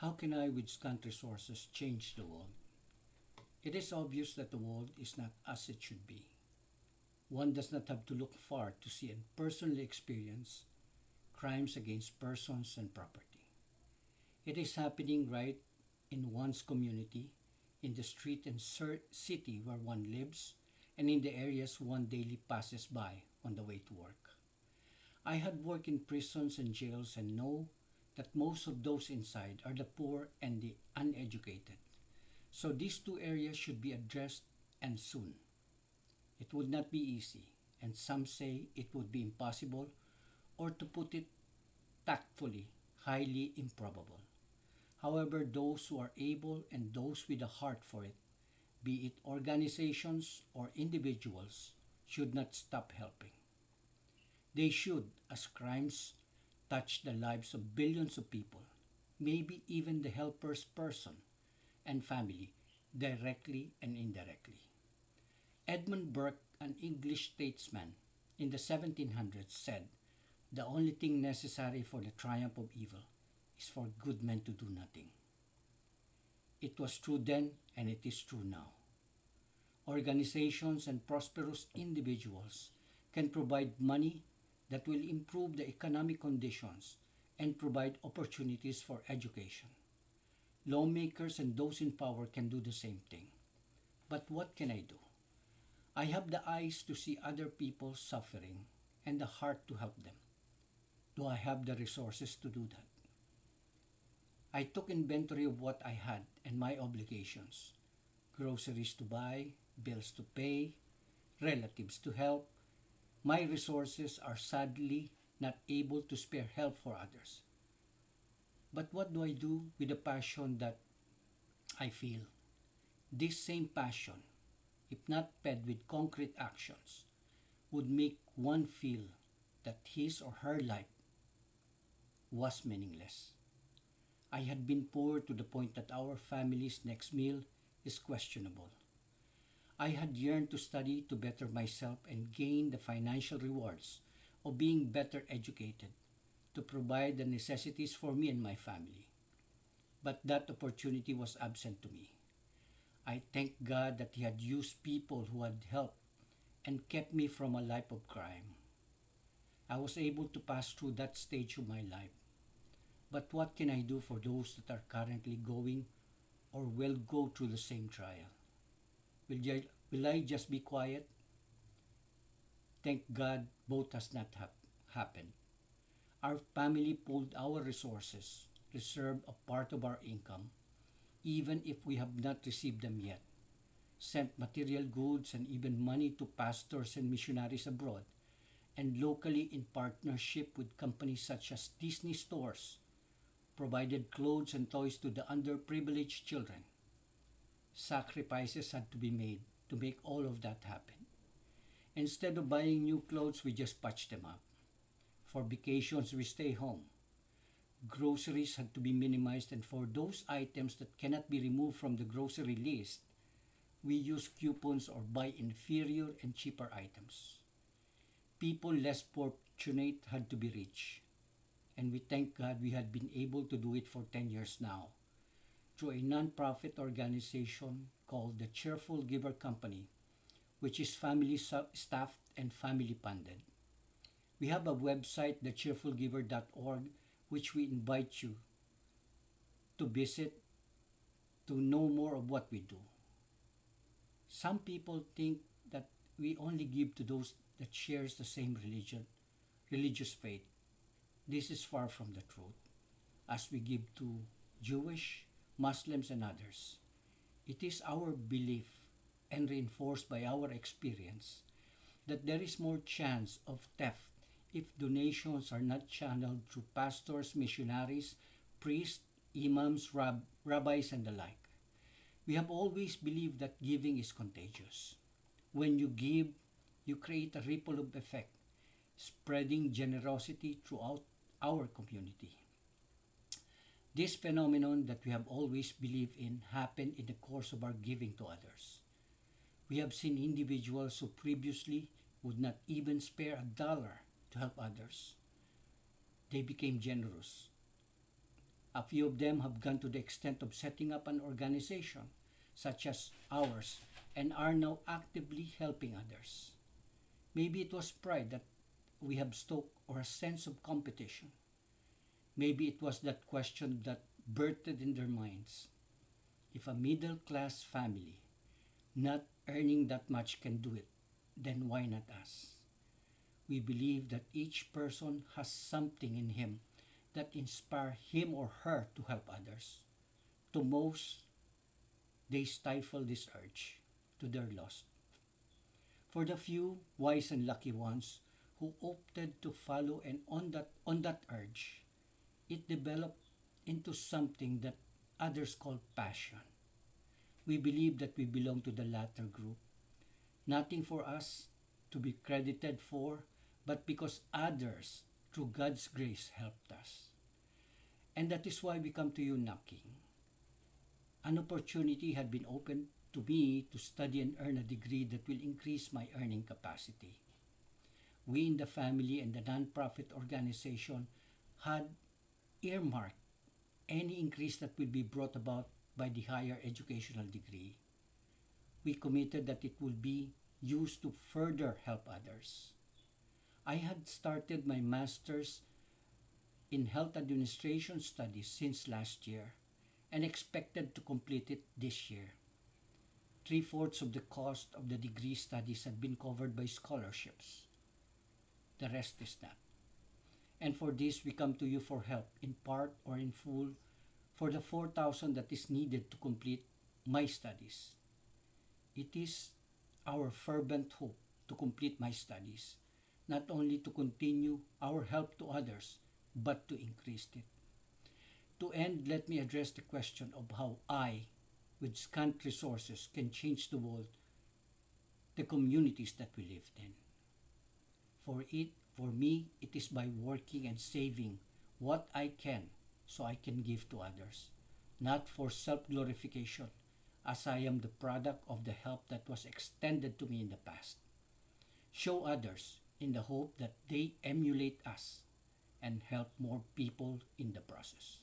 How can I, with scant resources, change the world? It is obvious that the world is not as it should be. One does not have to look far to see and personally experience crimes against persons and property. It is happening right in one's community, in the street and city where one lives, and in the areas one daily passes by on the way to work. I had worked in prisons and jails and know that most of those inside are the poor and the uneducated. So these two areas should be addressed and soon. It would not be easy, and some say it would be impossible, or to put it tactfully, highly improbable. However, those who are able and those with a heart for it, be it organizations or individuals, should not stop helping. They should, as crimes touch the lives of billions of people, maybe even the helper's person and family, directly and indirectly. Edmund Burke, an English statesman in the 1700s, said, "The only thing necessary for the triumph of evil is for good men to do nothing." It was true then, and it is true now. Organizations and prosperous individuals can provide money that will improve the economic conditions and provide opportunities for education. Lawmakers and those in power can do the same thing. But what can I do? I have the eyes to see other people suffering and the heart to help them. Do I have the resources to do that? I took inventory of what I had and my obligations: groceries to buy, bills to pay, relatives to help. My resources are sadly not able to spare help for others. But what do I do with the passion that I feel? This same passion, if not fed with concrete actions, would make one feel that his or her life was meaningless. I had been poor to the point that our family's next meal is questionable. I had yearned to study to better myself and gain the financial rewards of being better educated, to provide the necessities for me and my family. But that opportunity was absent to me. I thank God that He had used people who had helped and kept me from a life of crime. I was able to pass through that stage of my life. But what can I do for those that are currently going or will go through the same trial? Will I just be quiet? Thank God both has not happened. Our family pooled our resources, reserved a part of our income, even if we have not received them yet, sent material goods and even money to pastors and missionaries abroad, and locally in partnership with companies such as Disney Stores, provided clothes and toys to the underprivileged children. Sacrifices had to be made to make all of that happen. Instead of buying new clothes, we just patched them up. For vacations, we stay home. Groceries had to be minimized, and for those items that cannot be removed from the grocery list, we use coupons or buy inferior and cheaper items. People less fortunate had to be rich, and we thank God we had been able to do it for 10 years now through a non-profit organization called the Cheerful Giver Company, which is family staffed and family funded. We have a website, thecheerfulgiver.org, which we invite you to visit to know more of what we do. Some people think that we only give to those that shares the same religious faith. This is far from the truth, as we give to Jewish, Muslims, and others. It is our belief, and reinforced by our experience, that there is more chance of theft if donations are not channeled through pastors, missionaries, priests, imams, rabbis, and the like. We have always believed that giving is contagious. When you give, you create a ripple of effect, spreading generosity throughout our community. This phenomenon that we have always believed in happened in the course of our giving to others. We have seen individuals who previously would not even spare a dollar to help others. They became generous. A few of them have gone to the extent of setting up an organization, such as ours, and are now actively helping others. Maybe it was pride that we have stoked or a sense of competition. Maybe it was that question that birthed in their minds. If a middle class family not earning that much can do it, then why not us? We believe that each person has something in him that inspire him or her to help others. To most, they stifle this urge to their loss. For the few wise and lucky ones who opted to follow and on that urge, it developed into something that others call passion. We believe that we belong to the latter group, nothing for us to be credited for, but because others, through God's grace, helped us. And that is why we come to you knocking. An opportunity had been opened to me to study and earn a degree that will increase my earning capacity. We in the family and the nonprofit organization had earmarked any increase that will be brought about by the higher educational degree. We committed that it will be used to further help others. I had started my master's in health administration studies since last year and expected to complete it this year. Three-fourths of the cost of the degree studies had been covered by scholarships. The rest is not. And for this, we come to you for help, in part or in full, for the 4,000 that is needed to complete my studies. It is our fervent hope to complete my studies, not only to continue our help to others, but to increase it. To end, let me address the question of how I, with scant resources, can change the world, the communities that we live in. For me, it is by working and saving what I can so I can give to others, not for self-glorification, as I am the product of the help that was extended to me in the past. Show others in the hope that they emulate us and help more people in the process.